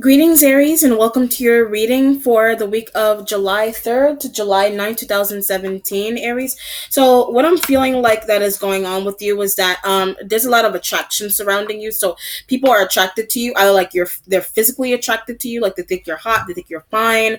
Greetings, Aries, and welcome to your reading for the week of July 3rd to July 9th, 2017, Aries. So, what I'm feeling like that is going on with you is that there's a lot of attraction surrounding you. So, people are attracted to you. Either like they're physically attracted to you, like they think you're hot, they think you're fine,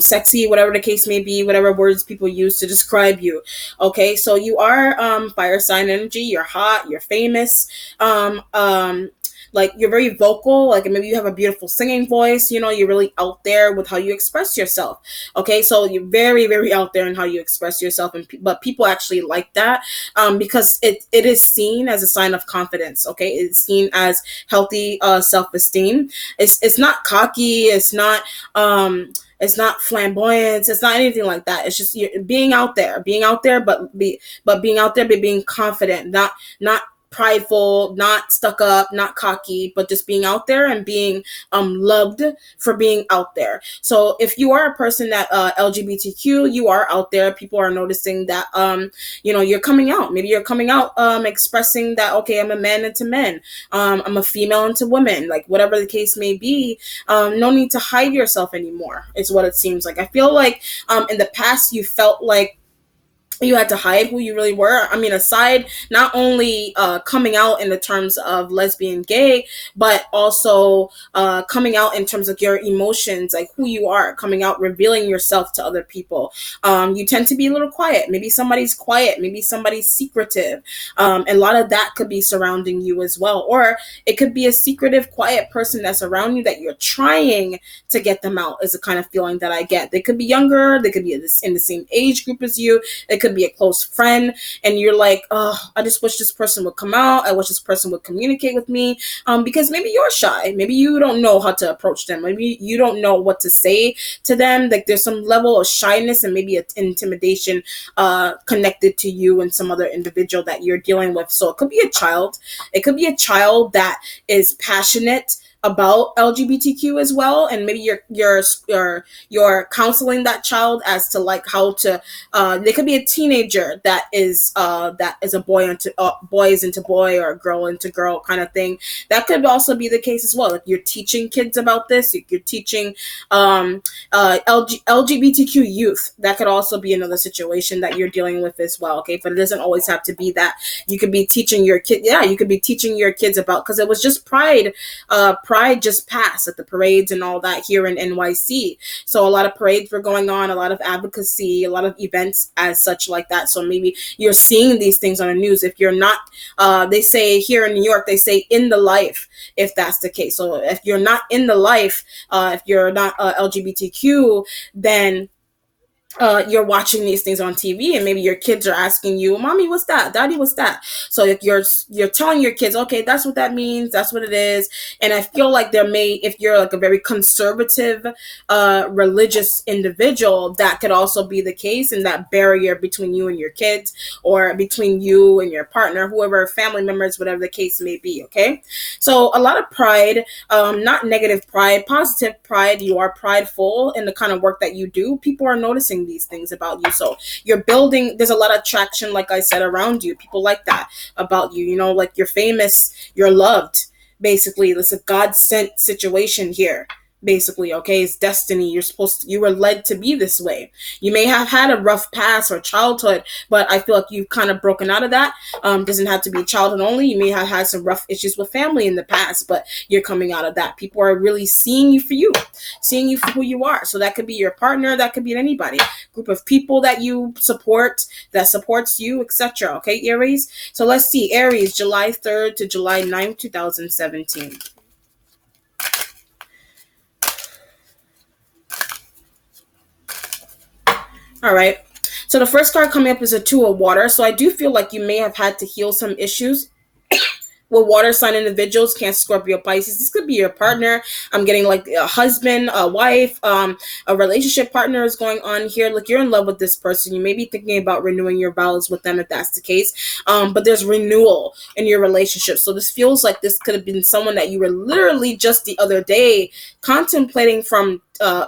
sexy, whatever the case may be, whatever words people use to describe you. Okay, so you are fire sign energy, you're hot, you're famous. Um, um, like you're very vocal, like maybe you have a beautiful singing voice, you're really out there with how you express yourself. Okay, so you're very, very out there in how you express yourself, but people actually like that, because it is seen as a sign of confidence. Okay, it's seen as healthy self-esteem. It's not cocky, it's not flamboyant. It's not anything like that. It's just you're being out there, but being out there, but being confident, not prideful, not stuck up, not cocky, but just being out there and being loved for being out there. So if you are a person that LGBTQ, you are out there. People are noticing that you're coming out. Maybe you're coming out expressing that, okay, I'm a man into men. I'm a female into women. Like whatever the case may be, no need to hide yourself anymore. Is what it seems like. I feel like in the past you felt like you had to hide who you really were. I mean, aside not only coming out in the terms of lesbian, gay, but also coming out in terms of your emotions, like who you are, coming out, revealing yourself to other people. You tend to be a little quiet. Maybe somebody's quiet. Maybe somebody's secretive. And a lot of that could be surrounding you as well. Or it could be a secretive, quiet person that's around you that you're trying to get them out, is the kind of feeling that I get. They could be younger. They could be in the same age group as you. It could be a close friend, and you're like, oh, I just wish this person would come out. I wish this person would communicate with me, because maybe you're shy. Maybe you don't know how to approach them. Maybe you don't know what to say to them. Like there's some level of shyness and maybe intimidation connected to you and some other individual that you're dealing with. So it could be a child. It could be a child that is passionate about LGBTQ as well, and maybe you're counseling that child as to like how to. They could be a teenager that is a boy is into boy, or a girl into girl kind of thing. That could also be the case as well. Like you're teaching kids about this. You're teaching LGBTQ youth. That could also be another situation that you're dealing with as well. Okay, but it doesn't always have to be that. You could be teaching your kid. Yeah, you could be teaching your kids about, because it was just Pride just passed at the parades and all that here in NYC. So a lot of parades were going on, a lot of advocacy, a lot of events as such like that. So maybe you're seeing these things on the news. If you're not, they say here in New York, they say in the life, if that's the case. So if you're not in the life, if you're not LGBTQ, then you're watching these things on TV, and maybe your kids are asking you, "Mommy, what's that? Daddy, what's that?" So if you're telling your kids, "Okay, that's what that means. That's what it is." And I feel like if you're like a very conservative, religious individual, that could also be the case, and that barrier between you and your kids, or between you and your partner, whoever, family members, whatever the case may be. Okay, so a lot of pride, not negative pride, positive pride. You are prideful in the kind of work that you do. People are noticing these things about you. So you're building, there's a lot of traction, like I said, around you. People like that about you, like you're famous, you're loved. Basically, it's a God sent situation here. Basically, okay, it's destiny. You were led to be this way. You may have had a rough past or childhood, but I feel like you've kind of broken out of that. Doesn't have to be childhood only. You may have had some rough issues with family in the past, but you're coming out of that. People are really seeing you for who you are. So that could be your partner, that could be anybody, group of people that you support, that supports you, etc. Okay, Aries. So let's see, Aries, July 3rd to July 9th, 2017. All right. So the first card coming up is a Two of Water. So I do feel like you may have had to heal some issues with water sign individuals, Cancer, Scorpio, Pisces. This could be your partner. I'm getting like a husband, a wife, a relationship partner is going on here. Like you're in love with this person. You may be thinking about renewing your vows with them if that's the case. But there's renewal in your relationship. So this feels like this could have been someone that you were literally just the other day contemplating from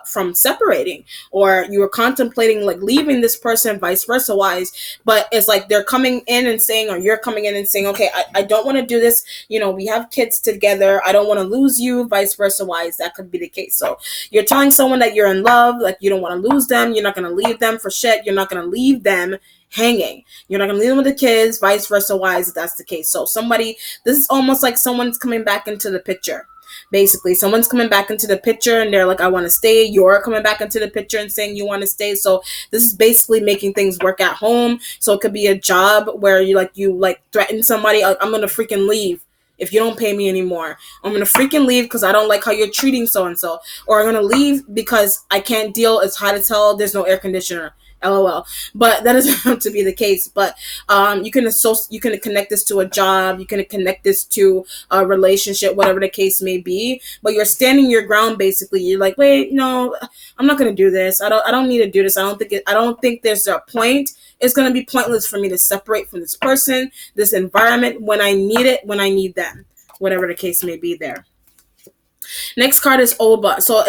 from separating, or you were contemplating like leaving this person, vice versa wise. But it's like they're coming in and saying, or you're coming in and saying, okay, I don't want to do this. We have kids together. I don't want to lose you, vice versa wise. That could be the case. So you're telling someone that you're in love, like you don't want to lose them. You're not going to leave them for shit. You're not going to leave them hanging. You're not going to leave them with the kids, vice versa wise, if that's the case. So this is almost like someone's coming back into the picture. Basically, someone's coming back into the picture and they're like, I want to stay. You're coming back into the picture and saying you want to stay. So this is basically making things work at home. So it could be a job where you threaten somebody, I'm going to freaking leave if you don't pay me anymore. I'm going to freaking leave because I don't like how you're treating so-and-so. Or I'm going to leave because I can't deal. It's hot as hell. There's no air conditioner. LOL. But that doesn't have to be the case. But you can connect this to a job. You can connect this to a relationship, whatever the case may be. But you're standing your ground. Basically, you're like, wait, no, I'm not gonna do this. I don't need to do this. I don't think there's a point. It's gonna be pointless for me to separate from this person, this environment, when I need it, when I need them, whatever the case may be there. Next card is Oba. So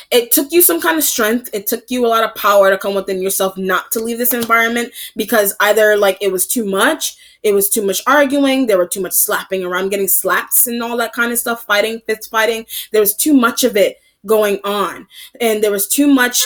it took you some kind of strength. It took you a lot of power to come within yourself not to leave this environment, because either like it was too much arguing, there were too much slapping around, getting slaps and all that kind of stuff, fighting, fist fighting. There was too much of it going on, and there was too much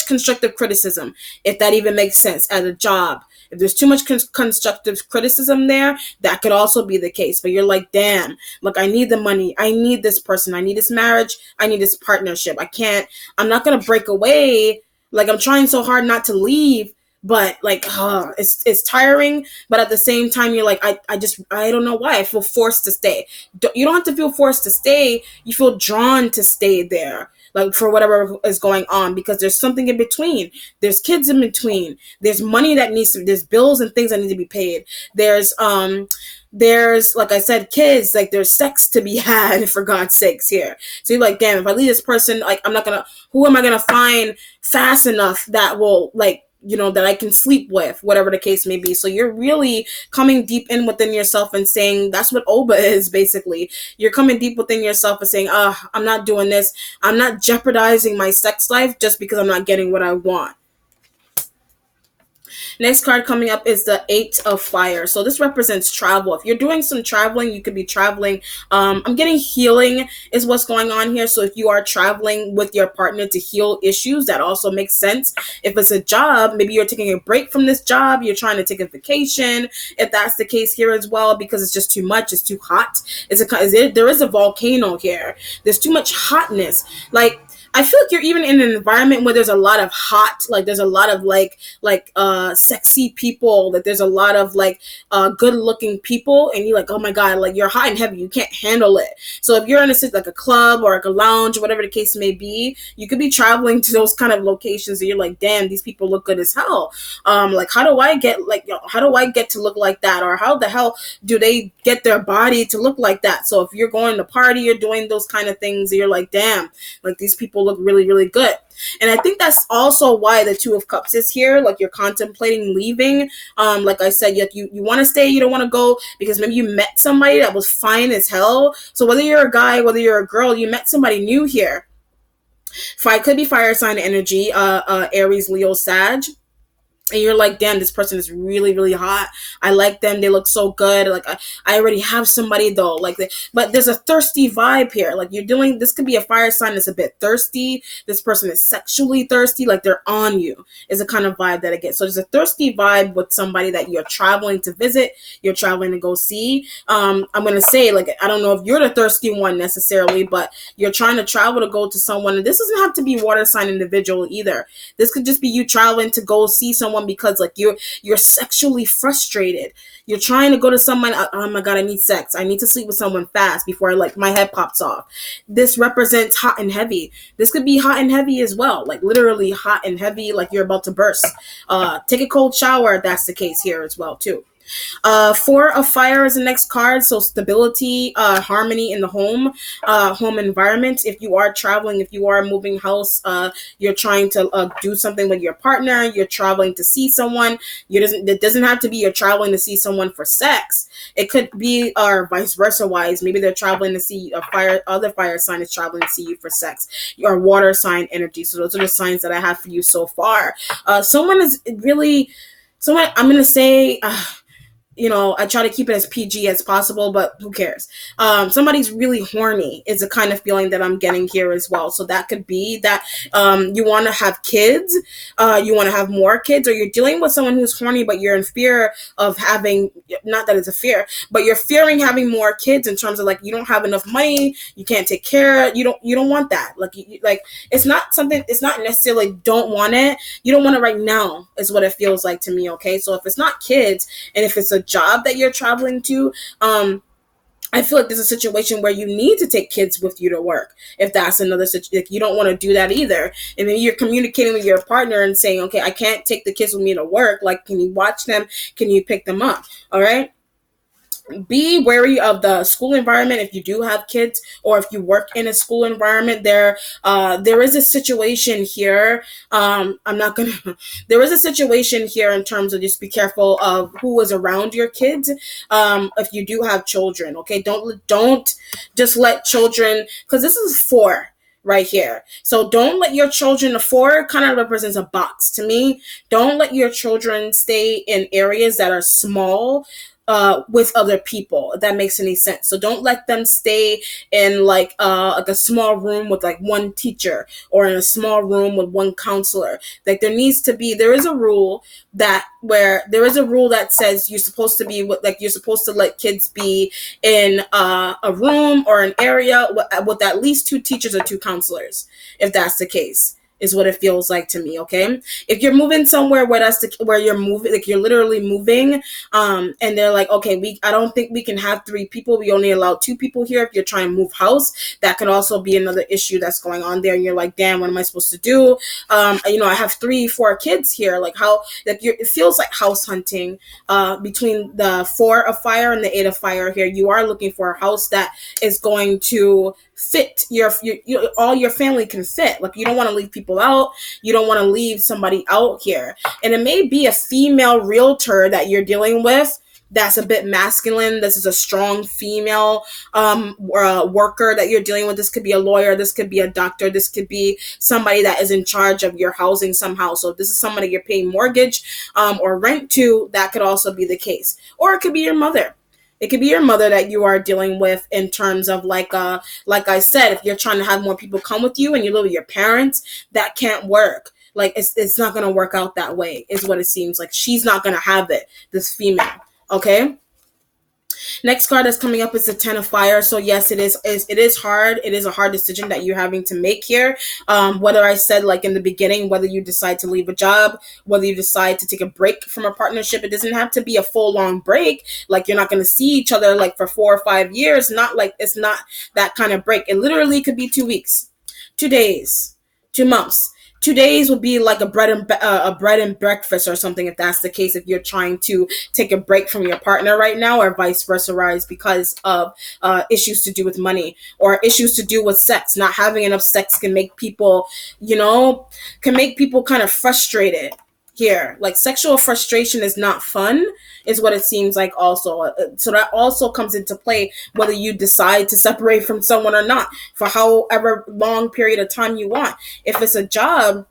constructive criticism, if that even makes sense, at a job. If there's too much constructive criticism there, that could also be the case. But you're like, damn, look, I need the money. I need this person. I need this marriage. I need this partnership. I'm not going to break away. Like, I'm trying so hard not to leave, but like, it's tiring. But at the same time, you're like, I don't know why I feel forced to stay. You don't have to feel forced to stay. You feel drawn to stay there, like for whatever is going on, because there's something in between. There's kids in between. There's money there's bills and things that need to be paid. There's, like I said, kids, like there's sex to be had, for God's sakes, here. So you're like, damn, if I leave this person, like who am I gonna find fast enough that will, like, that I can sleep with, whatever the case may be. So you're really coming deep in within yourself and saying, that's what Oba is, basically. You're coming deep within yourself and saying, I'm not doing this. I'm not jeopardizing my sex life just because I'm not getting what I want. Next card coming up is the Eight of Fire. So this represents travel. If you're doing some traveling, you could be traveling. I'm getting healing is what's going on here. So if you are traveling with your partner to heal issues, that also makes sense. If it's a job, maybe you're taking a break from this job. You're trying to take a vacation. If that's the case here as well, because it's just too much. It's too hot. There is a volcano here. There's too much hotness. Like, I feel like you're even in an environment where there's a lot of there's a lot of sexy people, that there's a lot of good looking people, and you're like, oh my God, like you're hot and heavy, you can't handle it. So if you're in like a club or like a lounge, whatever the case may be, you could be traveling to those kind of locations and you're like, damn, these people look good as hell. Like how do I get to look like that? Or how the hell do they get their body to look like that? So if you're going to party, you're doing those kind of things, you're like, damn, like these people look really, really good. And I think that's also why the Two of Cups is here. Like you're contemplating leaving. Like I said, you want to stay, you don't want to go, because maybe you met somebody that was fine as hell. So whether you're a guy, whether you're a girl, you met somebody new here. Could be fire sign energy, Aries, Leo, Sag. And you're like, damn, this person is really, really hot. I like them. They look so good. Like, I already have somebody, though. But there's a thirsty vibe here. Like, this could be a fire sign that's a bit thirsty. This person is sexually thirsty. Like, they're on you is the kind of vibe that I get. So there's a thirsty vibe with somebody that you're traveling to visit. You're traveling to go see. I'm going to say, like, I don't know if you're the thirsty one necessarily, but you're trying to travel to go to someone. And this doesn't have to be water sign individual either. This could just be you traveling to go see someone because like you're sexually frustrated. You're trying to go to someone, oh my God, I need sex. I need to sleep with someone fast before my head pops off. This represents hot and heavy. This could be hot and heavy as well. Like literally hot and heavy, like you're about to burst. Take a cold shower if that's the case here as well too. Four of fire is the next card, so stability, harmony in the home environment. If you are traveling, if you are moving house, you're trying to do something with your partner, you're traveling to see someone. It doesn't have to be you're traveling to see someone for sex. It could be, or vice versa wise. Maybe they're traveling to see a other fire sign is traveling to see you for sex. Your water sign energy. So those are the signs that I have for you so far. Someone is really, someone, I'm gonna say. I try to keep it as PG as possible, but who cares? Somebody's really horny is the kind of feeling that I'm getting here as well. So that could be that you want to have kids, you want to have more kids, or you're dealing with someone who's horny, but you're in fear of having, not that it's a fear, but you're fearing having more kids in terms of like, you don't have enough money, you can't take care, you don't want that. Like, like it's not something, it's not necessarily don't want it. You don't want it right now is what it feels like to me. Okay. So if it's not kids, and if it's a job that you're traveling to, I feel like there's a situation where you need to take kids with you to work. If that's another situation, like you don't want to do that either. And then you're communicating with your partner and saying, okay, I can't take the kids with me to work. Like, can you watch them? Can you pick them up? All right. Be wary of the school environment if you do have kids, or if you work in a school environment. There is a situation here. I'm not gonna there is a situation here in terms of just be careful of who is around your kids. If you do have children, okay, don't just let children, because this is four right here. So don't let your children, the four kind of represents a box to me. Don't let your children stay in areas that are small with other people, if that makes any sense. So don't let them stay in like a small room with like one teacher, or in a small room with one counselor. Like there is a rule that says you're supposed to be like you're supposed to let kids be in a room or an area with at least two teachers or two counselors, if that's the case, is what it feels like to me. Okay, if you're moving somewhere where you're moving, like you're literally moving, and they're like, okay, I don't think we can have three people, we only allow two people here. If you're trying to move house, that could also be another issue that's going on there, and you're like, damn, what am I supposed to do? I have 3-4 kids here, like how, like it feels like house hunting. Between the 4 of fire and the 8 of fire here, you are looking for a house that is going to fit your all your family can fit. Like, you don't want to leave people out, you don't want to leave somebody out here. And it may be a female realtor that you're dealing with that's a bit masculine. This is a strong female worker that you're dealing with. This could be a lawyer, this could be a doctor, this could be somebody that is in charge of your housing somehow. So if this is somebody you're paying mortgage or rent to, that could also be the case. Or it could be your mother. It could be your mother that you are dealing with in terms of like I said, if you're trying to have more people come with you and you live with your parents, that can't work. Like it's not gonna work out that way, is what it seems like. She's not gonna have it, this female. Okay. Next card that's coming up is the 10 of fire. So yes, it is hard. It is a hard decision that you're having to make here. Whether I said like in the beginning, whether you decide to leave a job, whether you decide to take a break from a partnership, it doesn't have to be a full long break. Like you're not going to see each other like for 4 or 5 years. Not like, it's not that kind of break. It literally could be 2 weeks, 2 days, 2 months. 2 days would be like a bread and breakfast or something, if that's the case, if you're trying to take a break from your partner right now, or vice versa, rise because of issues to do with money or issues to do with sex. Not having enough sex can make people, kind of frustrated here. Like sexual frustration is not fun, is what it seems like also. So that also comes into play whether you decide to separate from someone or not for however long period of time you want. If it's a job,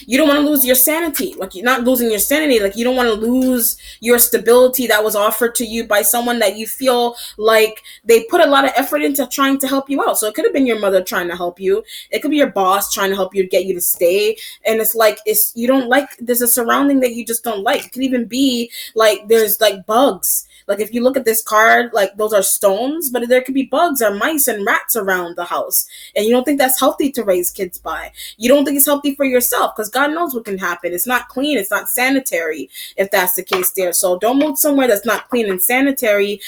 you don't want to lose your sanity. Like, you're not losing your sanity. Like, you don't want to lose your stability that was offered to you by someone that you feel like they put a lot of effort into trying to help you out. So it could have been your mother trying to help you. It could be your boss trying to help you, get you to stay. And it's like, you don't like, there's a surrounding that you just don't like. It could even be like, there's like bugs. Like, if you look at this card, like, those are stones, but there could be bugs or mice and rats around the house. And you don't think that's healthy to raise kids by. You don't think it's healthy for yourself, because God knows what can happen. It's not clean. It's not sanitary, if that's the case there. So don't move somewhere that's not clean and sanitary.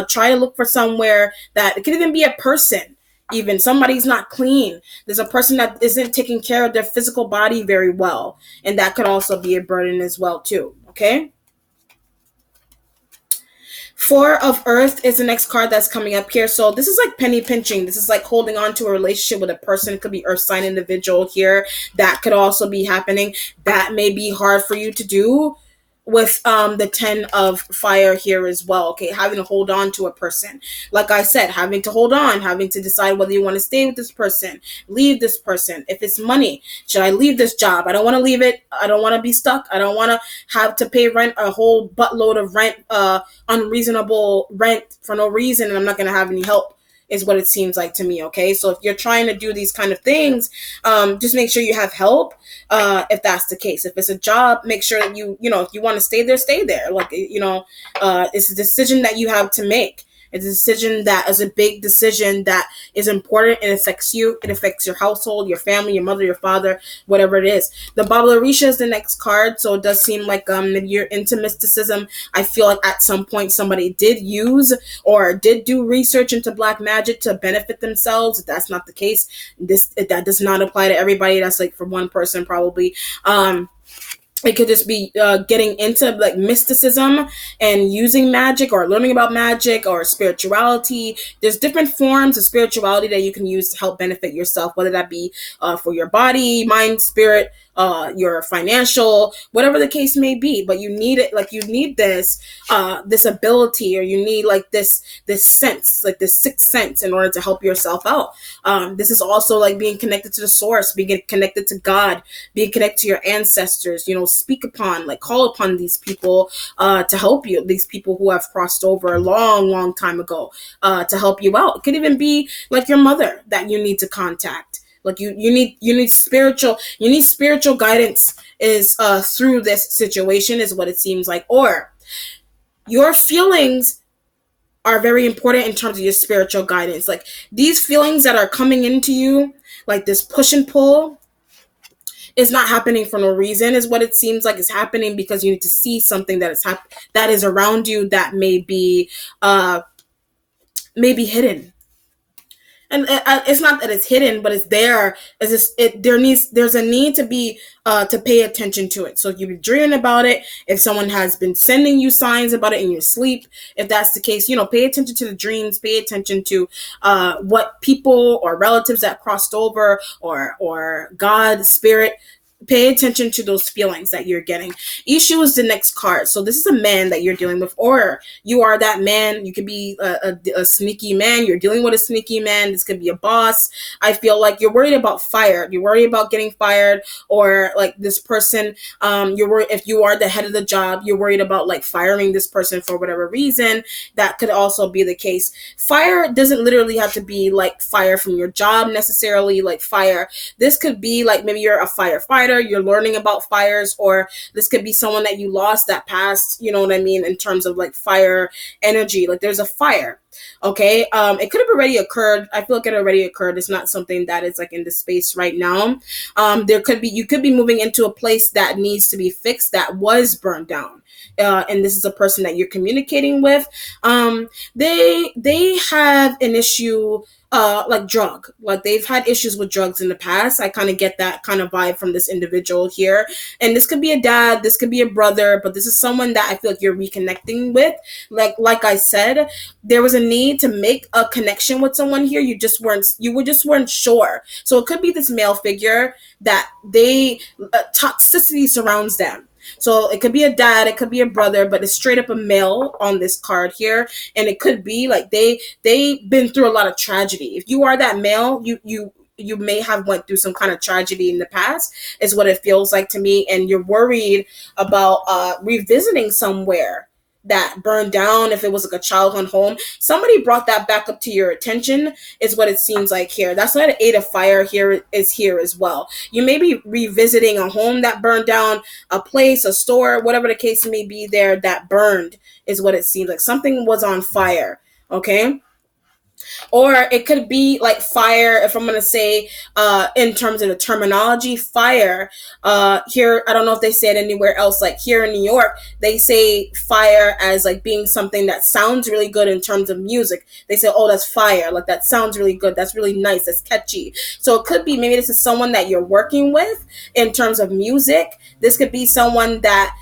Try to look for somewhere that, it could even be a person. Even somebody's not clean. There's a person that isn't taking care of their physical body very well. And that could also be a burden as well, too. Okay? Four of Earth is the next card that's coming up here. So this is like penny pinching. This is like holding on to a relationship with a person. It could be Earth sign individual here. That could also be happening. That may be hard for you to do with the 10 of fire here as well. Okay, having to hold on to a person, like I said, having to hold on, having to decide whether you want to stay with this person, leave this person. If it's money, should I leave this job? I don't want to leave it. I don't want to be stuck. I don't want to have to pay rent, a whole buttload of rent, unreasonable rent for no reason, and I'm not going to have any help, is what it seems like to me. Okay, so if you're trying to do these kind of things, just make sure you have help. If that's the case, if it's a job, make sure that if you want to stay there. Like, it's a decision that you have to make. It's a decision that is a big decision that is important. It affects you. It affects your household, your family, your mother, your father, whatever it is. The Babalarisha is the next card, so it does seem like maybe you're into mysticism. I feel like at some point somebody did use or did do research into black magic to benefit themselves. If that's not the case, that does not apply to everybody. That's like for one person probably. It could just be getting into like mysticism and using magic or learning about magic or spirituality. There's different forms of spirituality that you can use to help benefit yourself, whether that be for your body, mind, spirit, your financial, whatever the case may be. But you need it, like you need this ability, or you need like this sense, like this sixth sense, in order to help yourself out. This is also like being connected to the source, being connected to God, being connected to your ancestors. Speak upon, like call upon these people to help you. These people who have crossed over a long time ago to help you out. It could even be like your mother that you need to contact. Like you need spiritual guidance is through this situation, is what it seems like. Or your feelings are very important in terms of your spiritual guidance. Like these feelings that are coming into you, like this push and pull, is not happening for no reason, is what it seems like. It's happening because you need to see something that is around you that may be hidden. And it's not that it's hidden, but it's there. There's a need to be to pay attention to it. So if you've been dreaming about it, if someone has been sending you signs about it in your sleep, if that's the case, pay attention to the dreams, pay attention to what people or relatives that crossed over, or God, spirit. Pay attention to those feelings that you're getting. Issue is the next card. So this is a man that you're dealing with, or you are that man. You could be a sneaky man. You're dealing with a sneaky man. This could be a boss. I feel like you're worried about fired. You're worried about getting fired, or like this person, you're worried if you are the head of the job, you're worried about like firing this person for whatever reason. That could also be the case. Fire doesn't literally have to be like fire from your job necessarily, like fire. This could be like maybe you're a firefighter, you're learning about fires, or this could be someone that you lost that passed, you know what I mean, in terms of like fire energy. Like there's a fire. Okay, it could have already occurred. I feel like it already occurred. It's not something that is like in the space right now. You could be moving into a place that needs to be fixed, that was burned down. And this is a person that you're communicating with. They have an issue, like drug, like they've had issues with drugs in the past. I kind of get that kind of vibe from this individual here. And this could be a dad, this could be a brother, but this is someone that I feel like you're reconnecting with. Like I said, there was a need to make a connection with someone here. You just weren't sure. So it could be this male figure that toxicity surrounds them. So it could be a dad, it could be a brother, but it's straight up a male on this card here. And it could be like they've been through a lot of tragedy. If you are that male, you may have went through some kind of tragedy in the past, is what it feels like to me. And you're worried about revisiting somewhere that burned down. If it was like a childhood home, somebody brought that back up to your attention, is what it seems like here. That's why the Eight of Fire here is here as well. You may be revisiting a home that burned down, a place, a store, whatever the case may be there that burned, is what it seems like. Something was on fire. Okay. Or it could be like fire, if I'm going to say in terms of the terminology, fire. Here, I don't know if they say it anywhere else. Like here in New York, they say fire as like being something that sounds really good in terms of music. They say, oh, that's fire. Like that sounds really good. That's really nice. That's catchy. So it could be maybe this is someone that you're working with in terms of music. This could be someone that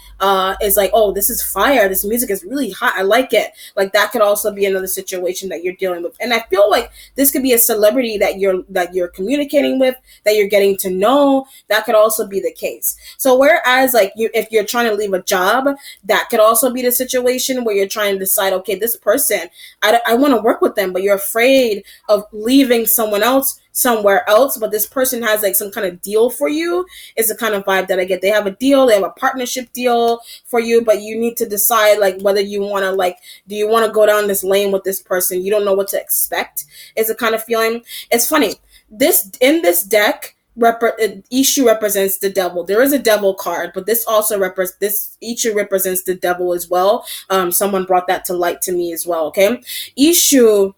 is like, oh, this is fire, this music is really hot, I like it. Like that could also be another situation that you're dealing with. And I feel like this could be a celebrity that you're communicating with, that you're getting to know. That could also be the case. So whereas like if you're trying to leave a job, that could also be the situation where you're trying to decide, okay, this person, I want to work with them, but you're afraid of leaving someone else somewhere else, but this person has like some kind of deal for you, is the kind of vibe that I get. They have a deal, they have a partnership deal for you, but you need to decide like whether you want to, like, do you want to go down this lane with this person? You don't know what to expect, is the kind of feeling. It's funny, this in this deck, Ishu represents the devil. There is a devil card, but this also represents, this Ishu represents the devil as well. Someone brought that to light to me as well. Okay, Ishu,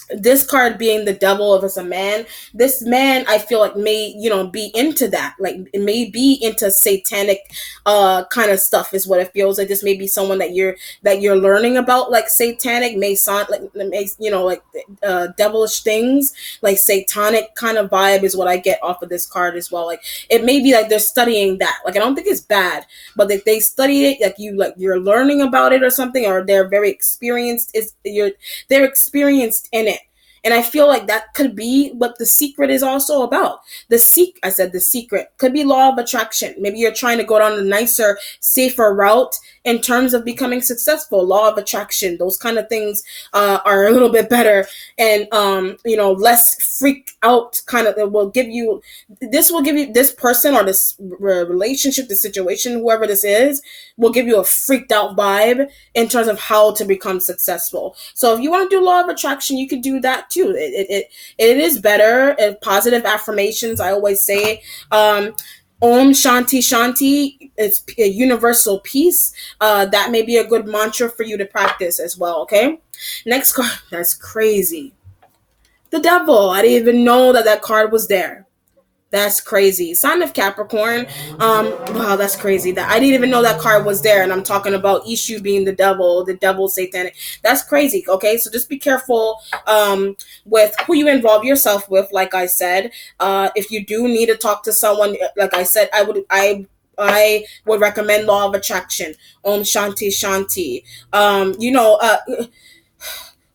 this card being the devil, if it's a man, this man I feel like may, be into that, like it may be into satanic kind of stuff, is what it feels like. This may be someone that you're learning about, like satanic, may sound like, like devilish things, like satanic kind of vibe is what I get off of this card as well. Like it may be like they're studying that, like I don't think it's bad, but if they study it, you're learning about it or something, or they're very experienced, they're experienced in it. And I feel like that could be what the secret is also about. I said the secret could be law of attraction. Maybe you're trying to go down a nicer, safer route in terms of becoming successful. Law of attraction, those kind of things are a little bit better, and less freak out kind of. Will give you this person or this relationship, this situation, whoever this is, will give you a freaked out vibe in terms of how to become successful. So if you want to do law of attraction, you could do that too. It is better. And positive affirmations, I always say, Om Shanti Shanti, it's a universal peace. That may be a good mantra for you to practice as well. Okay, next card. That's crazy. The devil. I didn't even know that card was there. That's crazy. Sign of Capricorn. Wow, that's crazy. That I didn't even know that card was there, and I'm talking about Ishu being the devil satanic. That's crazy. Okay, so just be careful with who you involve yourself with. Like I said, if you do need to talk to someone, like I said, I would recommend Law of Attraction. Om Shanti Shanti.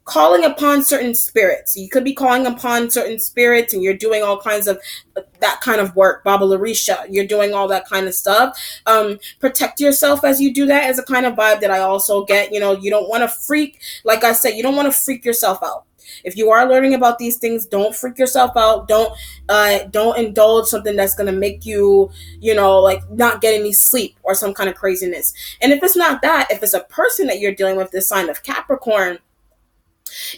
Calling upon certain spirits. You could be calling upon certain spirits, and you're doing all kinds of that kind of work. Baba Larisha, you're doing all that kind of stuff. Protect yourself as you do that, is a kind of vibe that I also get. You don't want to freak, like I said, you don't want to freak yourself out. If you are learning about these things, don't freak yourself out. Don't indulge something that's gonna make you, like not get any sleep or some kind of craziness. And if it's not that, if it's a person that you're dealing with, this sign of Capricorn,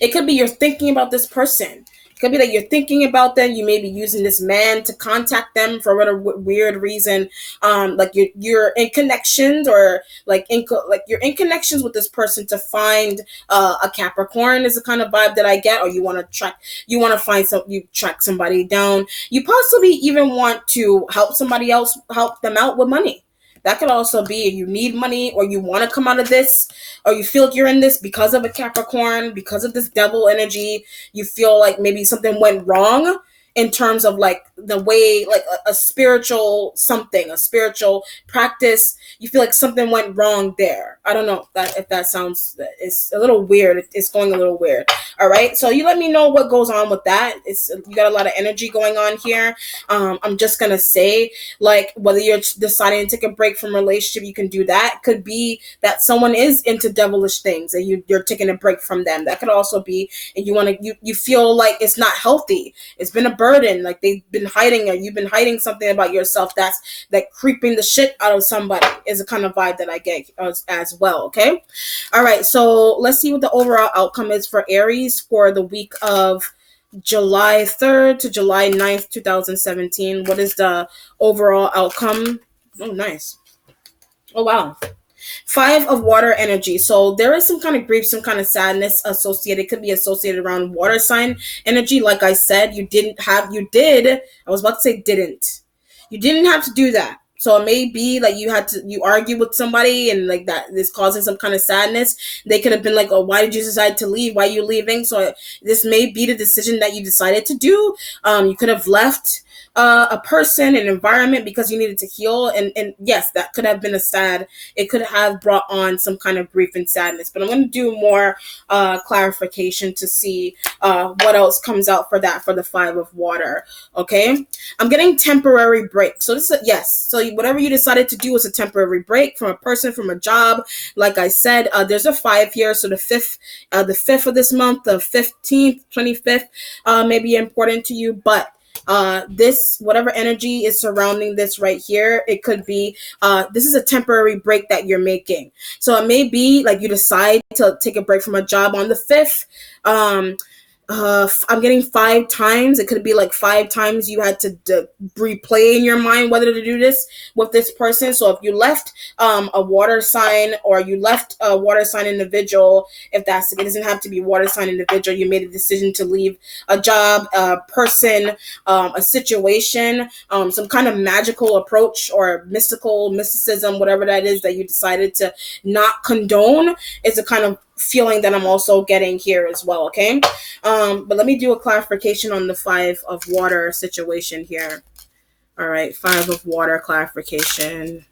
it could be you're thinking about this person. It could be that you're thinking about them. You may be using this man to contact them for whatever weird reason. Like you're in connections, or like you're in connections with this person to find a Capricorn, is the kind of vibe that I get. Or you want to find you track somebody down. You possibly even want to help somebody else, help them out with money. That could also be you need money, or you want to come out of this, or you feel like you're in this because of a Capricorn, because of this devil energy. You feel like maybe something went wrong in terms of like the way, like a spiritual something, a spiritual practice. You feel like something went wrong there. I don't know if that sounds, it's a little weird. It's going a little weird. All right. So you let me know what goes on with that. You got a lot of energy going on here. I'm just going to say, like, whether you're deciding to take a break from a relationship, you can do that. Could be that someone is into devilish things and you're taking a break from them. That could also be, and you feel like it's not healthy. It's been a burden. Like they've been hiding, or you've been hiding something about yourself that's like creeping the shit out of somebody, is a kind of vibe that I get as well. Okay. All right. So let's see what the overall outcome is for Aries for the week of July 3rd to July 9th, 2017. What is the overall outcome? Oh, nice. Oh, wow. 5 of water energy. So there is some kind of grief, some kind of sadness associated. It could be associated around water sign energy. Like I said, you did. I was about to say didn't. You didn't have to do that. So it may be like you argue with somebody and like that is causing some kind of sadness. They could have been like, oh, why did you decide to leave? Why are you leaving? So this may be the decision that you decided to do. You could have left a person, an environment, because you needed to heal. And yes, that could have been a sad, it could have brought on some kind of grief and sadness. But I'm going to do more clarification to see what else comes out for that, for the Five of Water. Okay. I'm getting temporary break. So this is yes. So whatever you decided to do is a temporary break from a person, from a job. Like I said, there's a 5 here. So the fifth of this month, the 15th, 25th, may be important to you, but this, whatever energy is surrounding this right here, it could be this is a temporary break that you're making. So it may be like you decide to take a break from a job on the 5th. I'm getting 5 times. It could be like 5 times you had to replay in your mind whether to do this with this person. So if you left a water sign, or you left a water sign individual, if that's, it doesn't have to be water sign individual, you made a decision to leave a job, a person, a situation, some kind of magical approach or mysticism, whatever that is that you decided to not condone, is a kind of feeling that I'm also getting here as well. Okay. But let me do a clarification on the Five of Water situation here. All right. Five of Water clarification.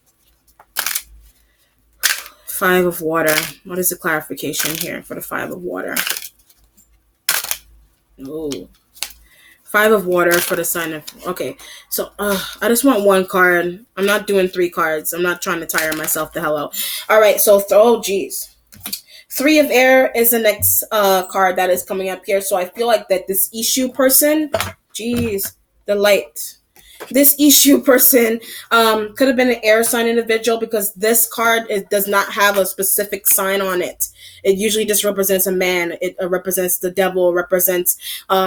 Five of Water. What is the clarification here for the Five of Water? Oh, Five of Water for the sign of, okay. So I just want one card. I'm not doing 3 cards. I'm not trying to tire myself the hell out. All right. So, oh, geez. 3 of Air is the next card that is coming up here. So I feel like that this issue person, geez, the light. This issue person could have been an air sign individual, because this card, it does not have a specific sign on it. It usually just represents a man. It represents the devil. It represents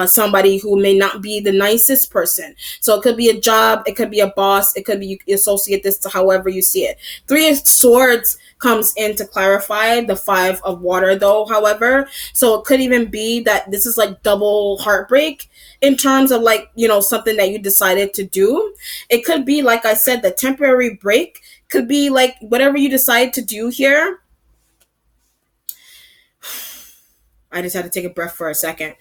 somebody who may not be the nicest person. So it could be a job. It could be a boss. It could be, you associate this to however you see it. 3 of Swords comes in to clarify the Five of Water, though, however. So it could even be that this is like double heartbreak in terms of like, something that you decided to do. It could be, like I said, the temporary break could be like whatever you decide to do here. I just had to take a breath for a second.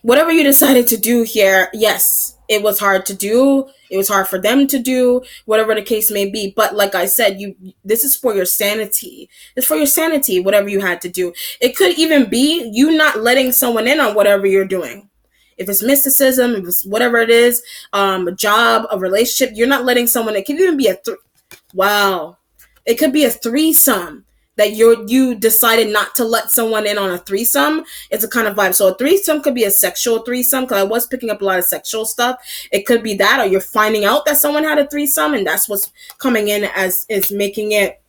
Whatever you decided to do here, yes, it was hard to do. It was hard for them to do, whatever the case may be. But like I said, this is for your sanity. It's for your sanity, whatever you had to do. It could even be you not letting someone in on whatever you're doing. If it's mysticism, if it's whatever it is, a job, a relationship, you're not letting someone, it could even be wow. It could be a threesome that you decided not to let someone in on a threesome. It's a kind of vibe. So a threesome could be a sexual threesome, because I was picking up a lot of sexual stuff. It could be that, or you're finding out that someone had a threesome, and that's what's coming in as is making it.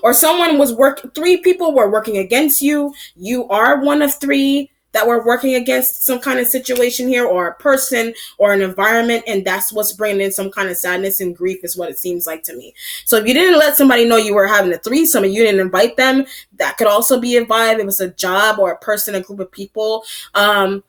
Or someone was 3 people were working against you. You are one of 3 that were working against some kind of situation here, or a person or an environment, and that's what's bringing in some kind of sadness and grief, is what it seems like to me. So if you didn't let somebody know you were having a threesome and you didn't invite them, that could also be a vibe. It was a job or a person, a group of people, you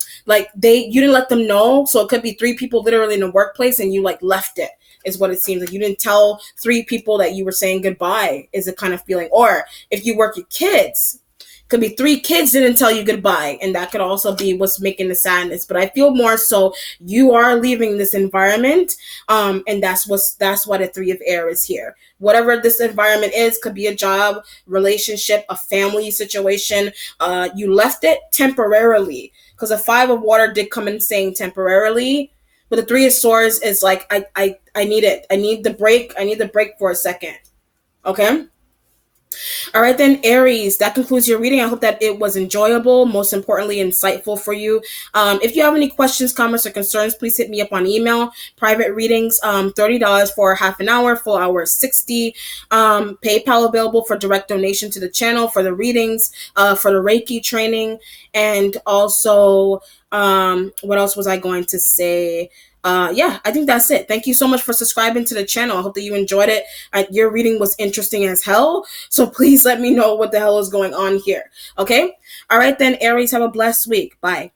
didn't let them know. So it could be 3 people literally in the workplace, and you like left it, is what it seems like. You didn't tell 3 people that you were saying goodbye, is a kind of feeling. Or if you work with kids, could be 3 kids didn't tell you goodbye, and that could also be what's making the sadness. But I feel more so you are leaving this environment, and that's what a 3 of Air is here. Whatever this environment is, could be a job, relationship, a family situation. You left it temporarily, because a 5 of Water did come in saying temporarily. But the 3 of Swords is like, I need it. I need the break. I need the break for a second. Okay? All right, then, Aries, that concludes your reading. I hope that it was enjoyable, most importantly, insightful for you. If you have any questions, comments, or concerns, please hit me up on email. Private readings, $30 for half an hour, full hour is $60. PayPal available for direct donation to the channel for the readings, for the Reiki training, and also, what else was I going to say? Yeah, I think that's it. Thank you so much for subscribing to the channel. I hope that you enjoyed it. Your reading was interesting as hell. So please let me know what the hell is going on here. Okay? All right, then, Aries, have a blessed week. Bye.